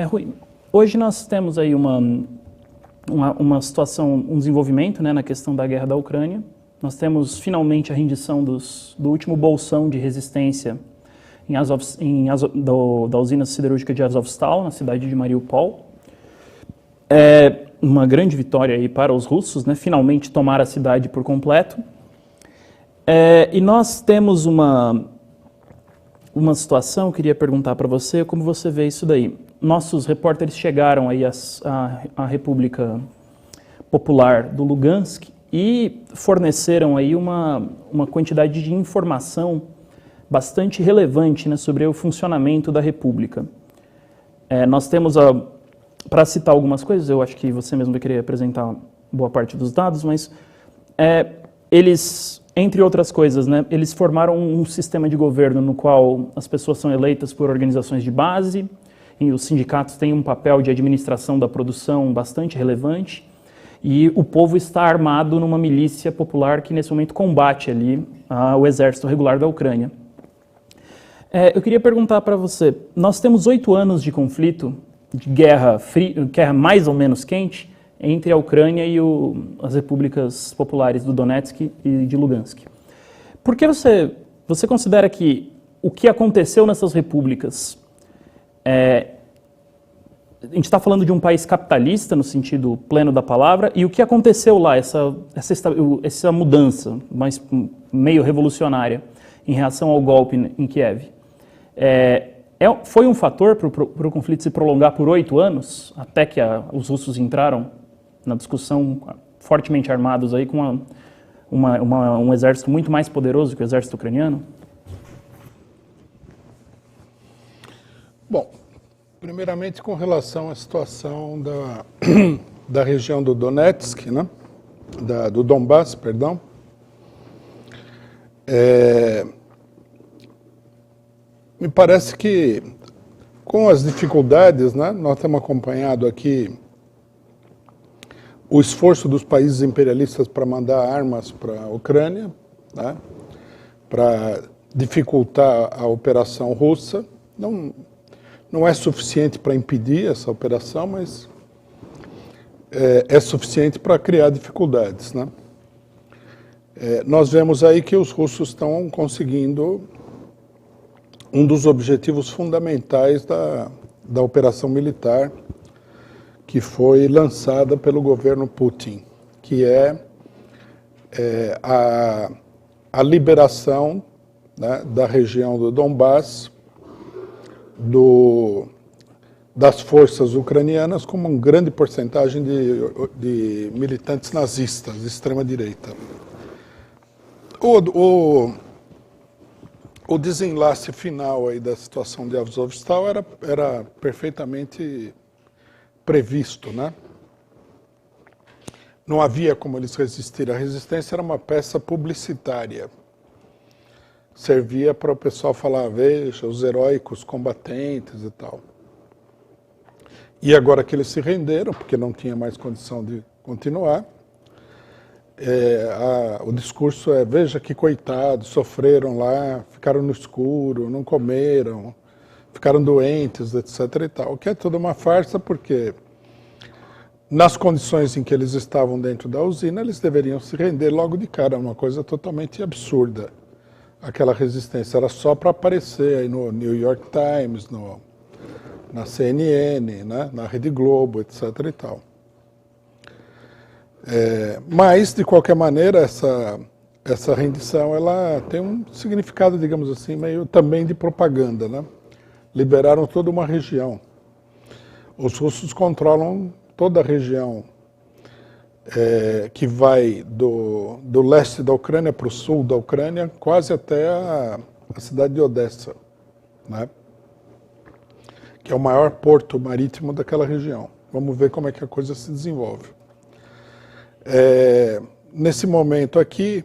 Rui, hoje nós temos aí uma situação, um desenvolvimento, né, na questão da guerra da Ucrânia. Nós temos finalmente a rendição do último bolsão de resistência da usina siderúrgica de Azovstal, na cidade de Mariupol. É uma grande vitória aí para os russos, né, finalmente tomar a cidade por completo. E nós temos uma situação, eu queria perguntar para você, como você vê isso daí? Nossos repórteres chegaram aí à República Popular do Lugansk e forneceram aí uma quantidade de informação bastante relevante, né, sobre o funcionamento da República. Nós temos, para citar algumas coisas, eu acho que você mesmo vai querer apresentar boa parte dos dados, mas eles, entre outras coisas, né, eles formaram um sistema de governo no qual as pessoas são eleitas por organizações de base, e os sindicatos têm um papel de administração da produção bastante relevante, e o povo está armado numa milícia popular que nesse momento combate ali o exército regular da Ucrânia. Eu queria perguntar para você, nós temos 8 anos de conflito, de guerra mais ou menos quente, entre a Ucrânia e as repúblicas populares do Donetsk e de Lugansk. Por que você considera que o que aconteceu nessas repúblicas, a gente está falando de um país capitalista no sentido pleno da palavra, e o que aconteceu lá, essa mudança mais meio revolucionária em reação ao golpe em Kiev, foi um fator para o conflito se prolongar por 8 anos, até que os russos entraram na discussão fortemente armados aí com um exército muito mais poderoso que o exército ucraniano? Bom, primeiramente com relação à situação da região do Donetsk, né? Do Donbass, perdão. Me parece que com as dificuldades, né, nós temos acompanhado aqui o esforço dos países imperialistas para mandar armas para a Ucrânia, né, para dificultar a operação russa. Não é suficiente para impedir essa operação, mas é suficiente para criar dificuldades, né? Nós vemos aí que os russos estão conseguindo um dos objetivos fundamentais da operação militar que foi lançada pelo governo Putin, que é a liberação, né, da região do Donbass, das forças ucranianas, como uma grande porcentagem de militantes nazistas, de extrema-direita. O desenlace final aí da situação de Azovstal era perfeitamente previsto, né? Não havia como eles resistir. A resistência era uma peça publicitária. Servia para o pessoal falar, veja, os heróicos combatentes e tal. E agora que eles se renderam, porque não tinha mais condição de continuar, o discurso é, veja que coitados, sofreram lá, ficaram no escuro, não comeram, ficaram doentes, etc. e tal. Que é toda uma farsa, porque nas condições em que eles estavam dentro da usina, eles deveriam se render logo de cara, uma coisa totalmente absurda. Aquela resistência era só para aparecer aí no New York Times, na CNN, né, na Rede Globo, etc. e tal. Mas, de qualquer maneira, essa rendição ela tem um significado, digamos assim, meio também de propaganda, né? Liberaram toda uma região. Os russos controlam toda a região que vai do leste da Ucrânia para o sul da Ucrânia, quase até a cidade de Odessa, né? Que é o maior porto marítimo daquela região. Vamos ver como é que a coisa se desenvolve. Nesse momento aqui,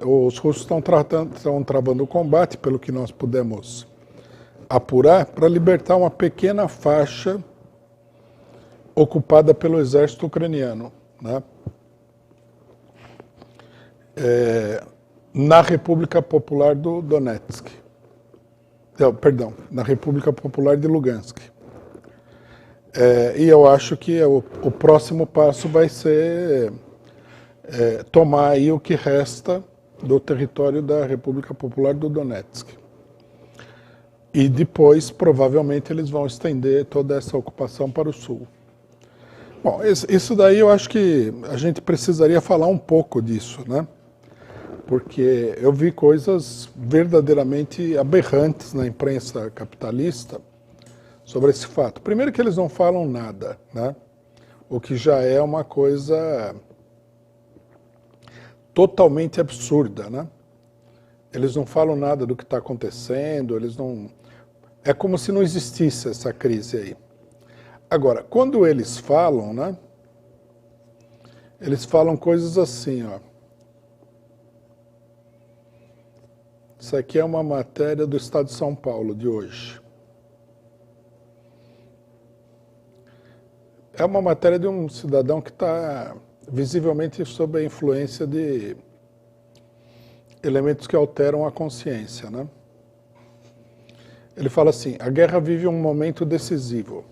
os russos estão travando o combate, pelo que nós pudemos apurar, para libertar uma pequena faixa ocupada pelo exército ucraniano, né? Na República Popular do Donetsk. Perdão, na República Popular de Lugansk. E eu acho que o próximo passo vai ser tomar aí o que resta do território da República Popular do Donetsk. E depois, provavelmente, eles vão estender toda essa ocupação para o sul. Bom, isso daí eu acho que a gente precisaria falar um pouco disso, né? Porque eu vi coisas verdadeiramente aberrantes na imprensa capitalista sobre esse fato. Primeiro que eles não falam nada, né? O que já é uma coisa totalmente absurda, né? Eles não falam nada do que está acontecendo, eles não... É como se não existisse essa crise aí. Agora, quando eles falam, né? Eles falam coisas assim, ó. Isso aqui é uma matéria do Estado de São Paulo de hoje. É uma matéria de um cidadão que está visivelmente sob a influência de elementos que alteram a consciência, né? Ele fala assim: a guerra vive um momento decisivo.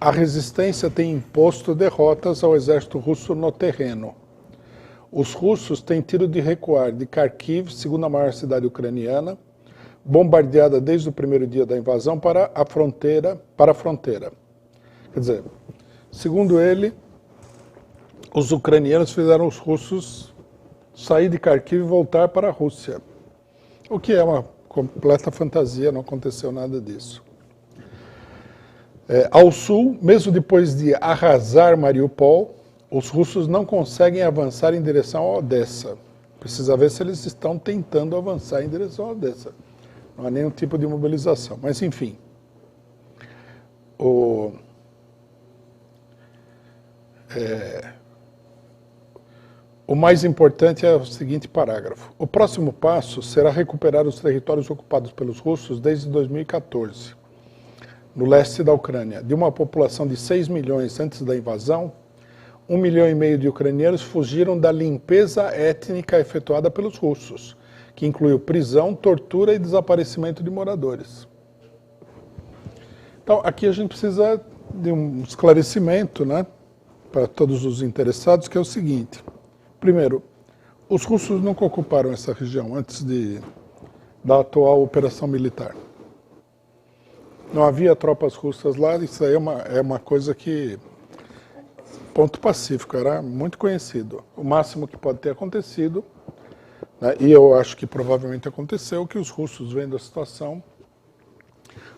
A resistência tem imposto derrotas ao exército russo no terreno. Os russos têm tido de recuar de Kharkiv, segunda maior cidade ucraniana, bombardeada desde o primeiro dia da invasão, para a fronteira. Quer dizer, segundo ele, os ucranianos fizeram os russos sair de Kharkiv e voltar para a Rússia. O que é uma completa fantasia, não aconteceu nada disso. Ao sul, mesmo depois de arrasar Mariupol, os russos não conseguem avançar em direção a Odessa. Precisa ver se eles estão tentando avançar em direção a Odessa. Não há nenhum tipo de mobilização. Mas, enfim, o mais importante é o seguinte parágrafo. O próximo passo será recuperar os territórios ocupados pelos russos desde 2014, no leste da Ucrânia. De uma população de 6 milhões antes da invasão, 1,5 milhão de ucranianos fugiram da limpeza étnica efetuada pelos russos, que incluiu prisão, tortura e desaparecimento de moradores. Então, aqui a gente precisa de um esclarecimento, né, para todos os interessados, que é o seguinte. Primeiro, os russos nunca ocuparam essa região antes da atual operação militar. Não havia tropas russas lá, isso aí é uma coisa que... Ponto pacífico, era muito conhecido. O máximo que pode ter acontecido, né, e eu acho que provavelmente aconteceu, que os russos, vendo a situação,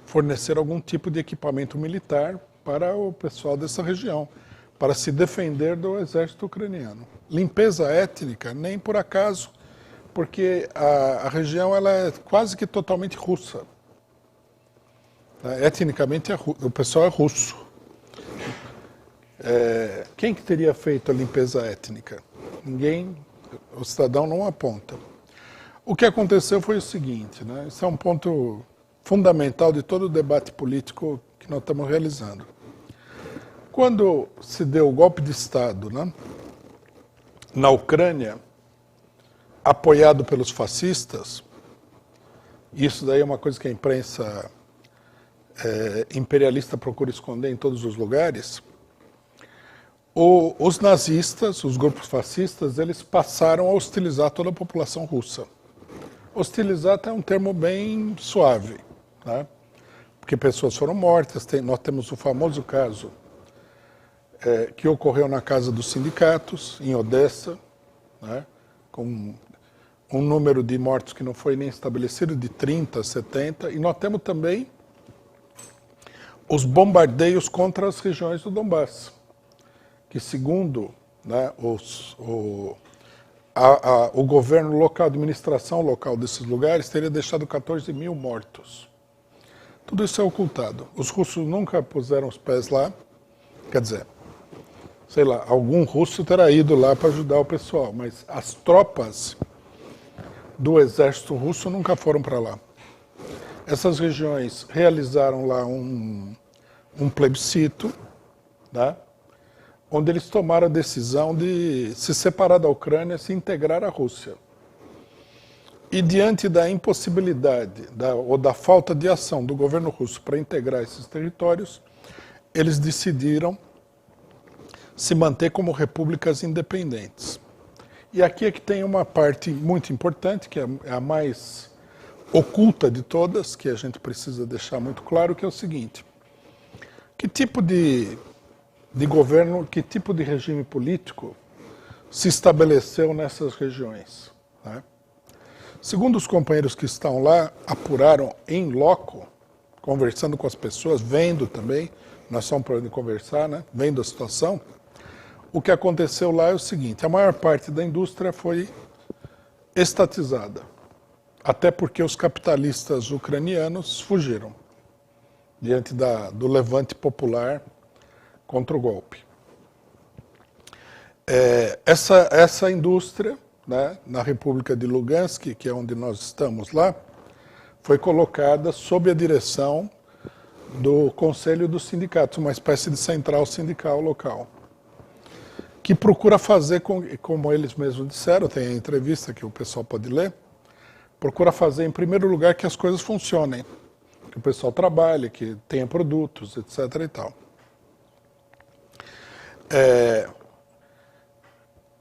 forneceram algum tipo de equipamento militar para o pessoal dessa região, para se defender do exército ucraniano. Limpeza étnica, nem por acaso, porque a região ela é quase que totalmente russa. Etnicamente, o pessoal é russo. Quem que teria feito a limpeza étnica? Ninguém, o cidadão não aponta. O que aconteceu foi o seguinte, né? Isso é um ponto fundamental de todo o debate político que nós estamos realizando. Quando se deu o golpe de Estado, né, na Ucrânia, apoiado pelos fascistas, isso daí é uma coisa que a imprensa imperialista procura esconder em todos os lugares, os nazistas, os grupos fascistas, eles passaram a hostilizar toda a população russa. Hostilizar é um termo bem suave, né? Porque pessoas foram mortas. Nós temos o famoso caso que ocorreu na Casa dos Sindicatos, em Odessa, né? Com um número de mortos que não foi nem estabelecido, de 30, 70, e nós temos também os bombardeios contra as regiões do Donbass, que segundo, né, o governo local, a administração local desses lugares, teria deixado 14 mil mortos. Tudo isso é ocultado. Os russos nunca puseram os pés lá, quer dizer, sei lá, algum russo terá ido lá para ajudar o pessoal, mas as tropas do exército russo nunca foram para lá. Essas regiões realizaram lá um plebiscito, né, onde eles tomaram a decisão de se separar da Ucrânia, se integrar à Rússia. E diante da impossibilidade ou da falta de ação do governo russo para integrar esses territórios, eles decidiram se manter como repúblicas independentes. E aqui é que tem uma parte muito importante, que é a mais oculta de todas, que a gente precisa deixar muito claro, que é o seguinte: que tipo de governo, que tipo de regime político se estabeleceu nessas regiões, né? Segundo os companheiros que estão lá, apuraram em loco, conversando com as pessoas, vendo também, nós somos para onde conversar, né? Vendo a situação, o que aconteceu lá é o seguinte: a maior parte da indústria foi estatizada, até porque os capitalistas ucranianos fugiram diante do levante popular contra o golpe. Essa indústria, né, na República de Lugansk, que é onde nós estamos lá, foi colocada sob a direção do Conselho dos Sindicatos, uma espécie de central sindical local, que procura fazer, como eles mesmos disseram, tem a entrevista que o pessoal pode ler, procura fazer, em primeiro lugar, que as coisas funcionem, que o pessoal trabalhe, que tenha produtos, etc. e tal.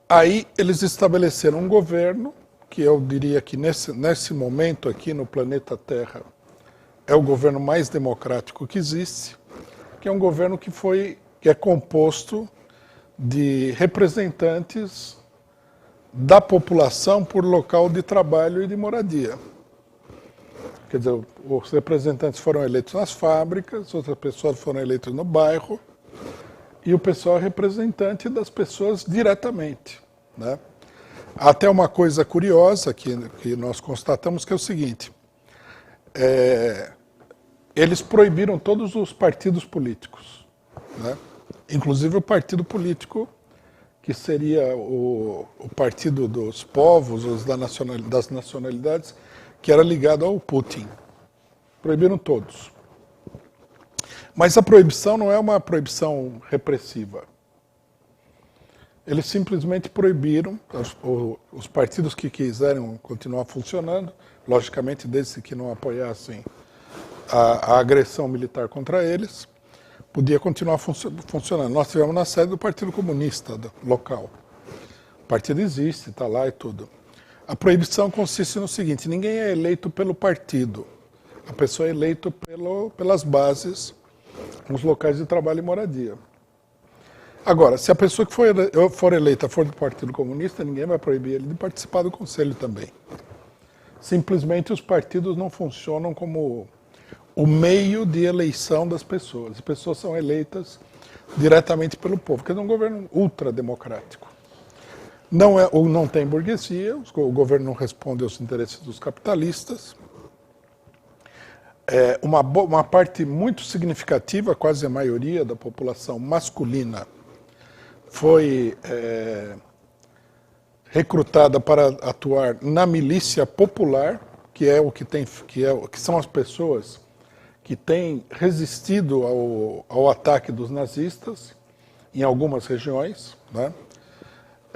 Aí eles estabeleceram um governo, que eu diria que nesse momento aqui no planeta Terra é o governo mais democrático que existe, que é um governo que é composto de representantes da população por local de trabalho e de moradia. Quer dizer, os representantes foram eleitos nas fábricas, outras pessoas foram eleitas no bairro, e o pessoal é representante das pessoas diretamente, né? Até uma coisa curiosa que nós constatamos, que é o seguinte: eles proibiram todos os partidos políticos, né? Inclusive o partido político que seria o partido dos povos, das nacionalidades, que era ligado ao Putin. Proibiram todos. Mas a proibição não é uma proibição repressiva. Eles simplesmente proibiram os partidos que quiserem continuar funcionando, logicamente desde que não apoiassem a agressão militar contra eles, podia continuar funcionando. Nós tivemos na sede do Partido Comunista local. O partido existe, está lá e tudo. A proibição consiste no seguinte: ninguém é eleito pelo partido. A pessoa é eleita pelas bases, nos locais de trabalho e moradia. Agora, se a pessoa que for eleita for do Partido Comunista, ninguém vai proibir ele de participar do Conselho também. Simplesmente os partidos não funcionam como o meio de eleição das pessoas. As pessoas são eleitas diretamente pelo povo, que é um governo ultrademocrático. Não tem burguesia, o governo não responde aos interesses dos capitalistas. Uma parte muito significativa, quase a maioria da população masculina, foi recrutada para atuar na milícia popular, que são as pessoas que têm resistido ao ataque dos nazistas em algumas regiões, né?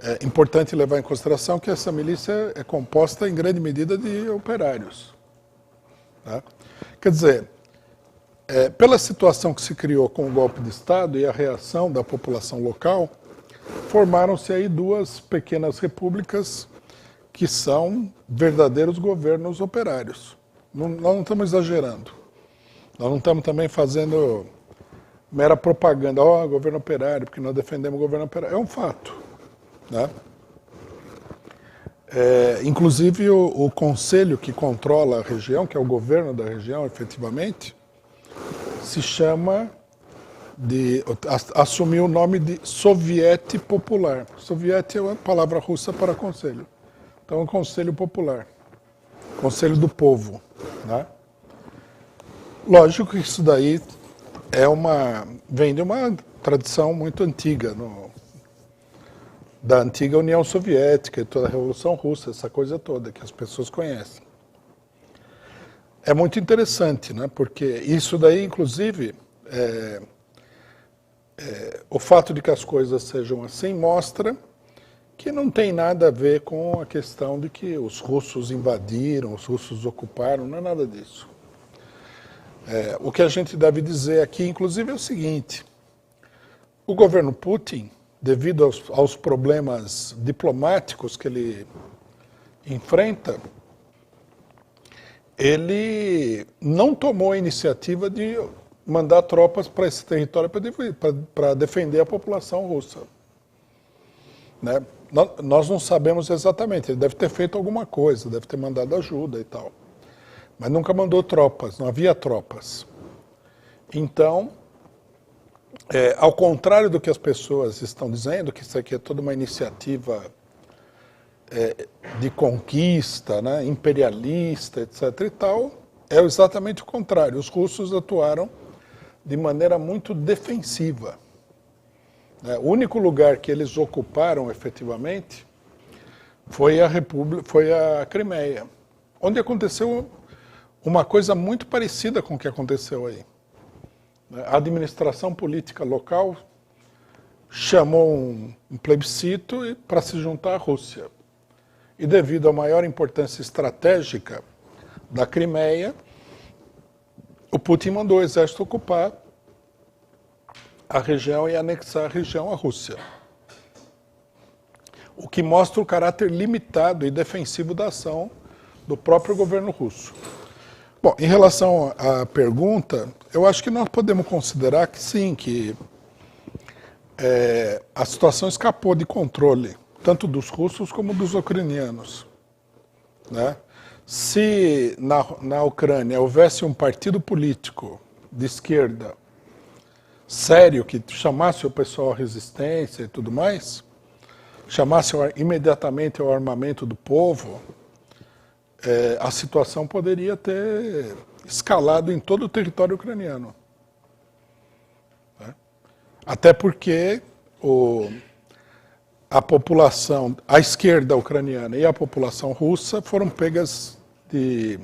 É importante levar em consideração que essa milícia é composta em grande medida de operários, tá? Quer dizer, pela situação que se criou com o golpe de Estado e a reação da população local, formaram-se aí duas pequenas repúblicas que são verdadeiros governos operários. Nós não estamos exagerando. Nós não estamos também fazendo mera propaganda, governo operário, porque nós defendemos o governo operário. É um fato, né? Inclusive o conselho que controla a região, que é o governo da região, efetivamente, assumiu o nome de Soviete Popular. Soviete é uma palavra russa para conselho. Então é um conselho popular, conselho do povo, né? Lógico que isso daí vem de uma tradição muito antiga, da antiga União Soviética e toda a Revolução Russa, essa coisa toda que as pessoas conhecem. É muito interessante, né? Porque isso daí, inclusive, o fato de que as coisas sejam assim mostra que não tem nada a ver com a questão de que os russos invadiram, os russos ocuparam, não é nada disso. O que a gente deve dizer aqui, inclusive, é o seguinte: o governo Putin, devido aos problemas diplomáticos que ele enfrenta, ele não tomou a iniciativa de mandar tropas para esse território para defender a população russa. Né? Nós não sabemos exatamente, ele deve ter feito alguma coisa, deve ter mandado ajuda e tal. Mas nunca mandou tropas, não havia tropas. Então, ao contrário do que as pessoas estão dizendo, que isso aqui é toda uma iniciativa de conquista, né, imperialista, etc. e tal, é exatamente o contrário. Os russos atuaram de maneira muito defensiva. O único lugar que eles ocuparam efetivamente foi a Crimeia, onde aconteceu uma coisa muito parecida com o que aconteceu aí. A administração política local chamou um plebiscito para se juntar à Rússia. E devido à maior importância estratégica da Crimeia, o Putin mandou o exército ocupar a região e anexar a região à Rússia. O que mostra o caráter limitado e defensivo da ação do próprio governo russo. Bom, em relação à pergunta, eu acho que nós podemos considerar que sim, que a situação escapou de controle, tanto dos russos como dos ucranianos. Né? Se na Ucrânia houvesse um partido político de esquerda sério, que chamasse o pessoal à resistência e tudo mais, chamasse imediatamente ao armamento do povo, a situação poderia ter escalado em todo o território ucraniano. Né? Até porque a população, a esquerda ucraniana e a população russa foram pegas de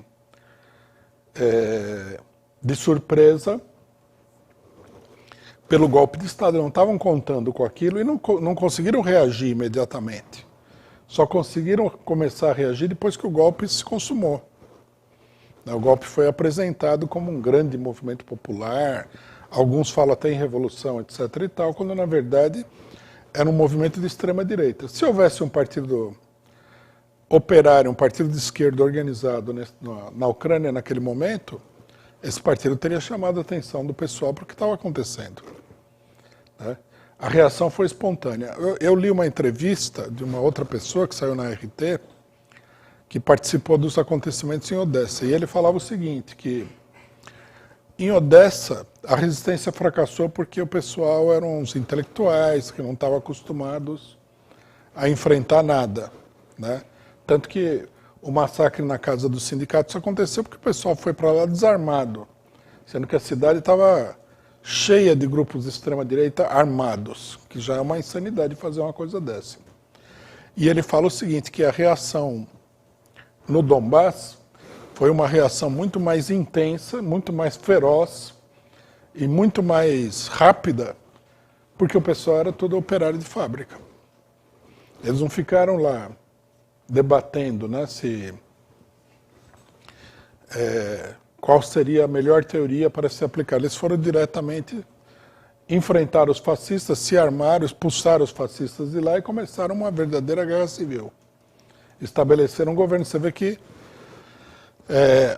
surpresa pelo golpe de Estado. Não estavam contando com aquilo e não conseguiram reagir imediatamente. Só conseguiram começar a reagir depois que o golpe se consumou. O golpe foi apresentado como um grande movimento popular, alguns falam até em revolução, etc. e tal, quando na verdade era um movimento de extrema-direita. Se houvesse um partido operário, um partido de esquerda organizado na Ucrânia naquele momento, esse partido teria chamado a atenção do pessoal para o que estava acontecendo. Né? A reação foi espontânea. Eu li uma entrevista de uma outra pessoa que saiu na RT, que participou dos acontecimentos em Odessa, e ele falava o seguinte, que em Odessa a resistência fracassou porque o pessoal eram uns intelectuais que não estavam acostumados a enfrentar nada. Né? Tanto que o massacre na casa dos sindicatos aconteceu porque o pessoal foi para lá desarmado, sendo que a cidade estava cheia de grupos de extrema-direita armados, que já é uma insanidade fazer uma coisa dessa. E ele fala o seguinte, que a reação no Donbass foi uma reação muito mais intensa, muito mais feroz e muito mais rápida, porque o pessoal era todo operário de fábrica. Eles não ficaram lá debatendo, né, qual seria a melhor teoria para se aplicar. Eles foram diretamente enfrentar os fascistas, se armaram, expulsaram os fascistas de lá e começaram uma verdadeira guerra civil. Estabeleceram um governo. Você vê que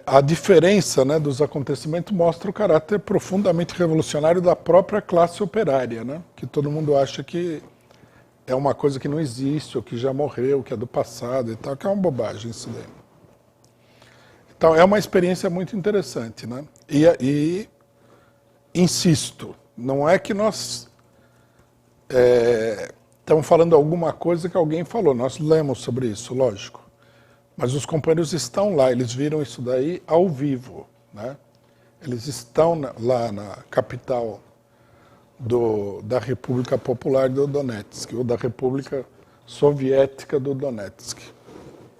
a diferença, né, dos acontecimentos mostra o caráter profundamente revolucionário da própria classe operária, né, que todo mundo acha que é uma coisa que não existe, ou que já morreu, que é do passado e tal, que é uma bobagem isso daí. Então, é uma experiência muito interessante, né? E insisto, não é que nós estamos falando alguma coisa que alguém falou, nós lemos sobre isso, lógico. Mas os companheiros estão lá, eles viram isso daí ao vivo, né? Eles estão lá na capital da República Popular do Donetsk, ou da República Soviética do Donetsk.